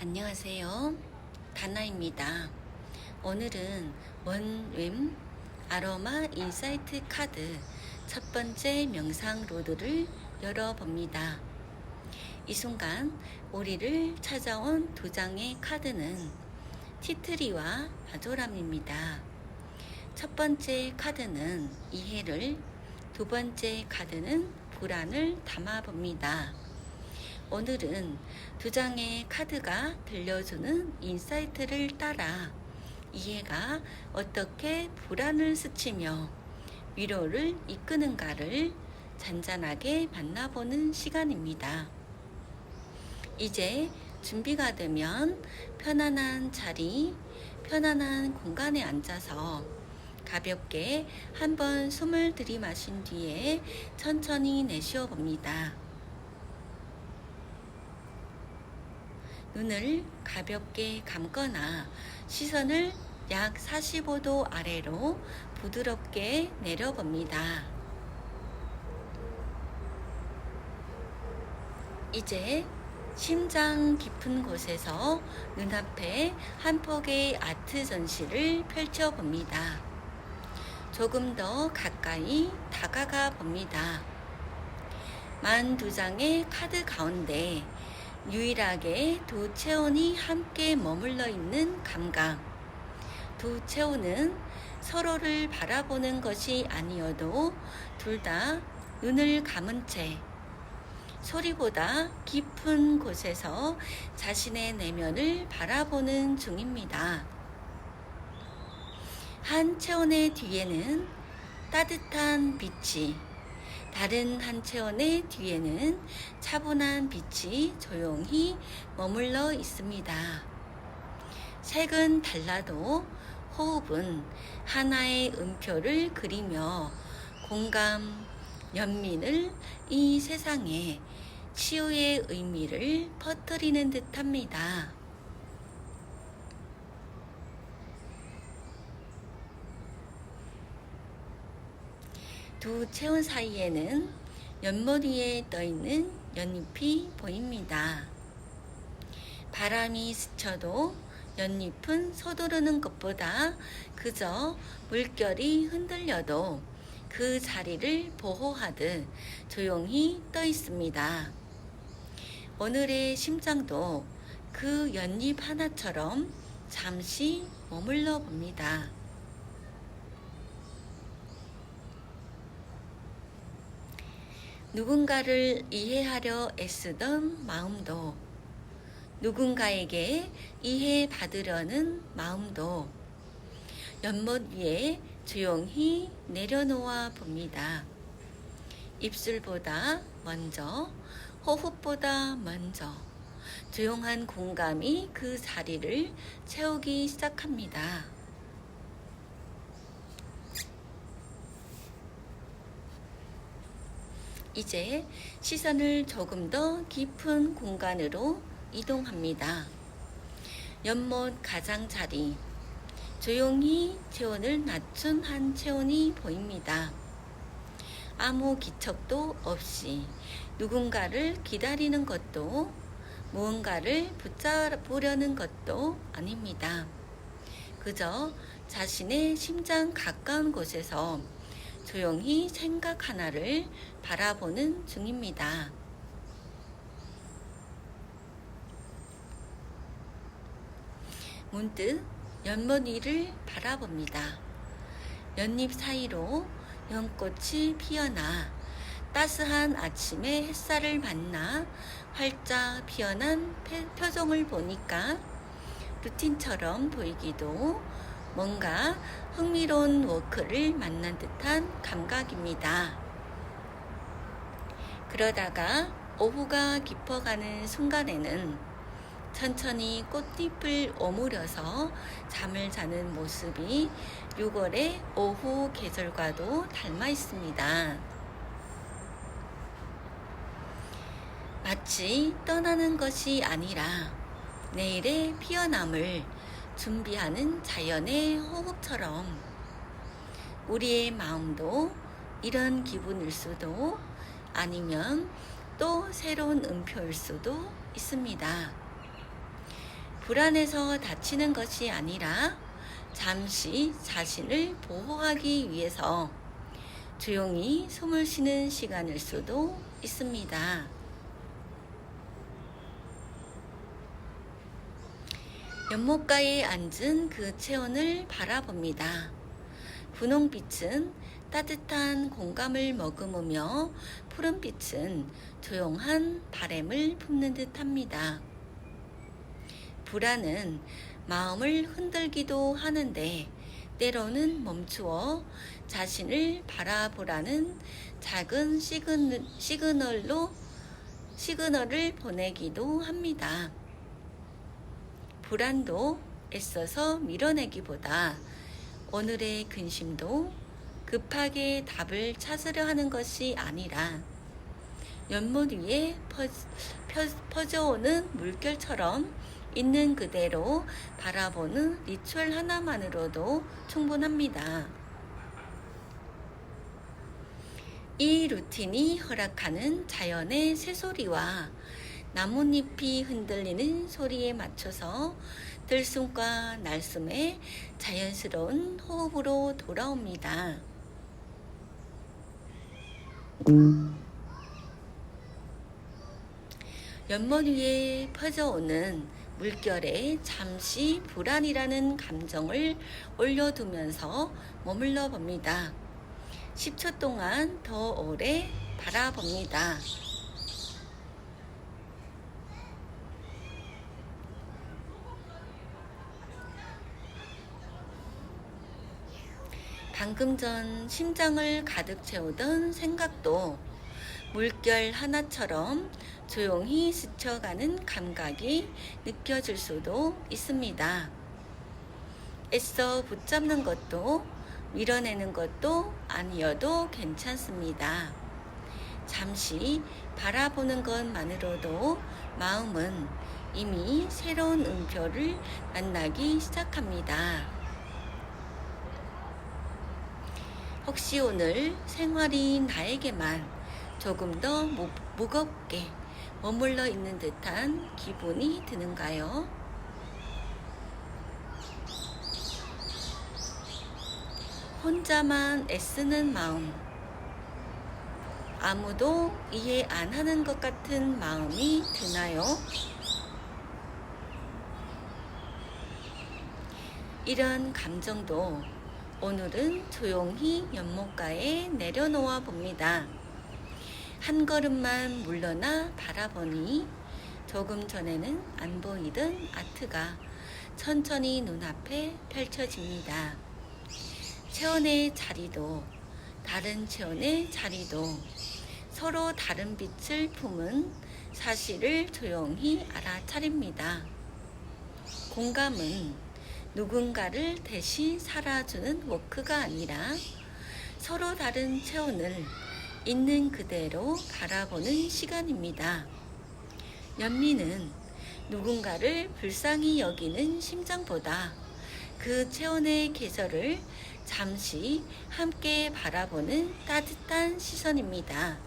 안녕하세요. 다나입니다. 오늘은 원웸 아로마 인사이트 카드 첫 번째 명상 로드를 열어봅니다. 이 순간 우리를 찾아온 두 장의 카드는 티트리와 마조람입니다. 첫 번째 카드는 이해를, 두 번째 카드는 불안을 담아봅니다. 오늘은 두 장의 카드가 들려주는 인사이트를 따라 이해가 어떻게 불안을 스치며 위로를 이끄는가를 잔잔하게 만나보는 시간입니다. 이제 준비가 되면 편안한 자리, 편안한 공간에 앉아서 가볍게 한번 숨을 들이마신 뒤에 천천히 내쉬어 봅니다. 눈을 가볍게 감거나 시선을 약 45도 아래로 부드럽게 내려봅니다. 이제 심장 깊은 곳에서 눈앞에 한 폭의 아트 전시를 펼쳐봅니다. 조금 더 가까이 다가가 봅니다. 42장의 카드 가운데 유일하게 두 체온이 함께 머물러 있는 감각. 두 체온은 서로를 바라보는 것이 아니어도 둘 다 눈을 감은 채 소리보다 깊은 곳에서 자신의 내면을 바라보는 중입니다. 한 체온의 뒤에는 따뜻한 빛이, 다른 한 체온의 뒤에는 차분한 빛이 조용히 머물러 있습니다. 색은 달라도 호흡은 하나의 음표를 그리며 공감, 연민을 이 세상에 치유의 의미를 퍼뜨리는 듯합니다. 두 체온 사이에는 연못 위에 떠있는 연잎이 보입니다. 바람이 스쳐도 연잎은 서두르는 것보다 그저 물결이 흔들려도 그 자리를 보호하듯 조용히 떠 있습니다. 오늘의 심장도 그 연잎 하나처럼 잠시 머물러 봅니다. 누군가를 이해하려 애쓰던 마음도, 누군가에게 이해받으려는 마음도 연못 위에 조용히 내려놓아 봅니다. 입술보다 먼저, 호흡보다 먼저 조용한 공감이 그 자리를 채우기 시작합니다. 이제 시선을 조금 더 깊은 공간으로 이동합니다. 연못 가장자리, 조용히 체온을 낮춘 한 체온이 보입니다. 아무 기척도 없이 누군가를 기다리는 것도 무언가를 붙잡으려는 것도 아닙니다. 그저 자신의 심장 가까운 곳에서 조용히 생각 하나를 바라보는 중입니다. 문득 연못 위를 바라봅니다. 연잎 사이로 연꽃이 피어나 따스한 아침의 햇살을 만나 활짝 피어난 표정을 보니까 루틴처럼 보이기도 뭔가 흥미로운 워크를 만난 듯한 감각입니다. 그러다가 오후가 깊어가는 순간에는 천천히 꽃잎을 오므려서 잠을 자는 모습이 6월의 오후 계절과도 닮아 있습니다. 마치 떠나는 것이 아니라 내일의 피어남을 준비하는 자연의 호흡처럼 우리의 마음도 이런 기분일 수도 아니면 또 새로운 음표일 수도 있습니다. 불안해서 다치는 것이 아니라 잠시 자신을 보호하기 위해서 조용히 숨을 쉬는 시간일 수도 있습니다. 연못가에 앉은 그 체온을 바라봅니다. 분홍빛은 따뜻한 공감을 머금으며 푸른빛은 조용한 바람을 품는 듯합니다. 불안은 마음을 흔들기도 하는데 때로는 멈추어 자신을 바라보라는 작은 시그널을 보내기도 합니다. 불안도 애써서 밀어내기보다 오늘의 근심도 급하게 답을 찾으려 하는 것이 아니라 연못 위에 퍼져오는 물결처럼 있는 그대로 바라보는 리추얼 하나만으로도 충분합니다. 이 루틴이 허락하는 자연의 새소리와 나뭇잎이 흔들리는 소리에 맞춰서 들숨과 날숨의 자연스러운 호흡으로 돌아옵니다. 연못 위에 퍼져오는 물결에 잠시 불안이라는 감정을 올려두면서 머물러 봅니다. 10초 동안 더 오래 바라봅니다. 방금 전 심장을 가득 채우던 생각도 물결 하나처럼 조용히 스쳐가는 감각이 느껴질 수도 있습니다. 애써 붙잡는 것도 밀어내는 것도 아니어도 괜찮습니다. 잠시 바라보는 것만으로도 마음은 이미 새로운 음표를 만나기 시작합니다. 혹시 오늘 생활이 나에게만 조금 더 무겁게 머물러 있는 듯한 기분이 드는가요? 혼자만 애쓰는 마음, 아무도 이해 안 하는 것 같은 마음이 드나요? 이런 감정도 오늘은 조용히 연못가에 내려놓아 봅니다. 한 걸음만 물러나 바라보니 조금 전에는 안 보이던 아트가 천천히 눈앞에 펼쳐집니다. 체온의 자리도 다른 체온의 자리도 서로 다른 빛을 품은 사실을 조용히 알아차립니다. 공감은 누군가를 대신 살아주는 워크가 아니라 서로 다른 체온을 있는 그대로 바라보는 시간입니다. 연민은 누군가를 불쌍히 여기는 심정보다 그 체온의 계절을 잠시 함께 바라보는 따뜻한 시선입니다.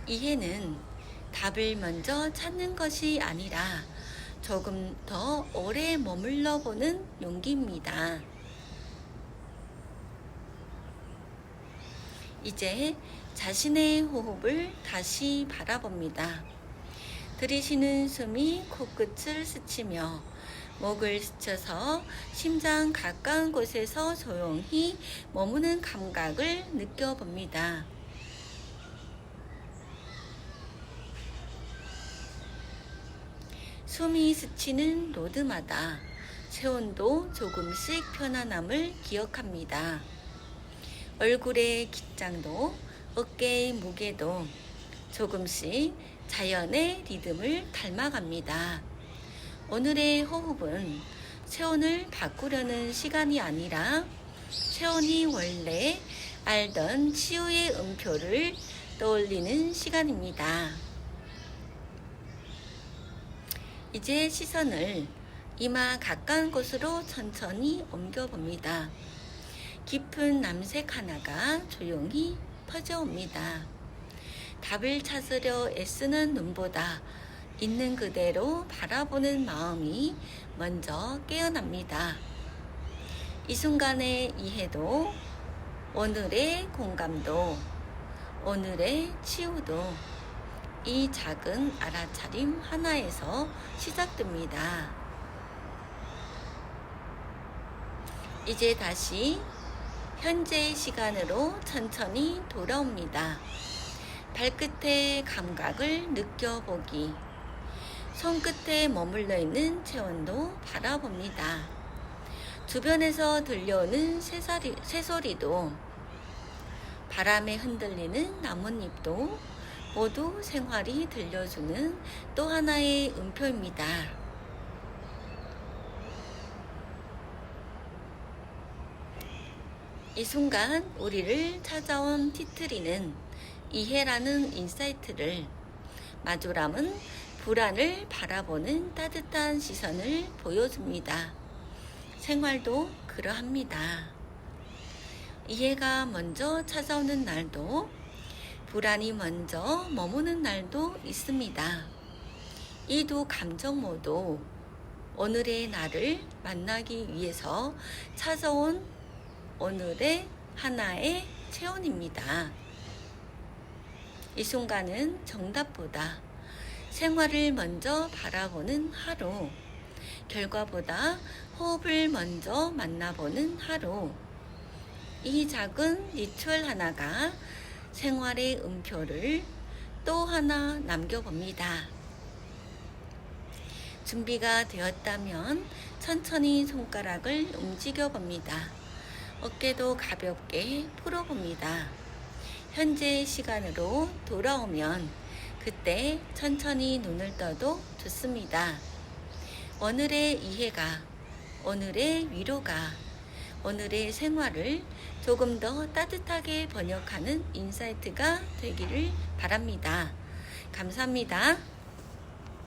이해는 답을 먼저 찾는 것이 아니라 조금 더 오래 머물러 보는 용기입니다. 이제 자신의 호흡을 다시 바라봅니다. 들이쉬는 숨이 코끝을 스치며 목을 스쳐서 심장 가까운 곳에서 조용히 머무는 감각을 느껴봅니다. 숨이 스치는 로드마다 체온도 조금씩 편안함을 기억합니다. 얼굴의 긴장도 어깨의 무게도 조금씩 자연의 리듬을 닮아갑니다. 오늘의 호흡은 체온을 바꾸려는 시간이 아니라 체온이 원래 알던 치유의 음표를 떠올리는 시간입니다. 이제 시선을 이마 가까운 곳으로 천천히 옮겨봅니다. 깊은 남색 하나가 조용히 퍼져옵니다. 답을 찾으려 애쓰는 눈보다 있는 그대로 바라보는 마음이 먼저 깨어납니다. 이 순간의 이해도, 오늘의 공감도, 오늘의 치유도 이 작은 알아차림 하나에서 시작됩니다. 이제 다시 현재의 시간으로 천천히 돌아옵니다. 발끝의 감각을 느껴보기, 손끝에 머물러 있는 체온도 바라봅니다. 주변에서 들려오는 새소리도, 바람에 흔들리는 나뭇잎도 모두 생활이 들려주는 또 하나의 음표입니다. 이 순간 우리를 찾아온 티트리는 이해라는 인사이트를, 마주람은 불안을 바라보는 따뜻한 시선을 보여줍니다. 생활도 그러합니다. 이해가 먼저 찾아오는 날도, 불안이 먼저 머무는 날도 있습니다. 이 두 감정 모두 오늘의 나를 만나기 위해서 찾아온 오늘의 하나의 체온입니다. 이 순간은 정답보다 생활을 먼저 바라보는 하루, 결과보다 호흡을 먼저 만나보는 하루. 이 작은 리추얼 하나가 생활의 음표를 또 하나 남겨봅니다. 준비가 되었다면 천천히 손가락을 움직여 봅니다. 어깨도 가볍게 풀어봅니다. 현재의 시간으로 돌아오면 그때 천천히 눈을 떠도 좋습니다. 오늘의 이해가, 오늘의 위로가, 오늘의 생활을 조금 더 따뜻하게 번역하는 인사이트가 되기를 바랍니다. 감사합니다.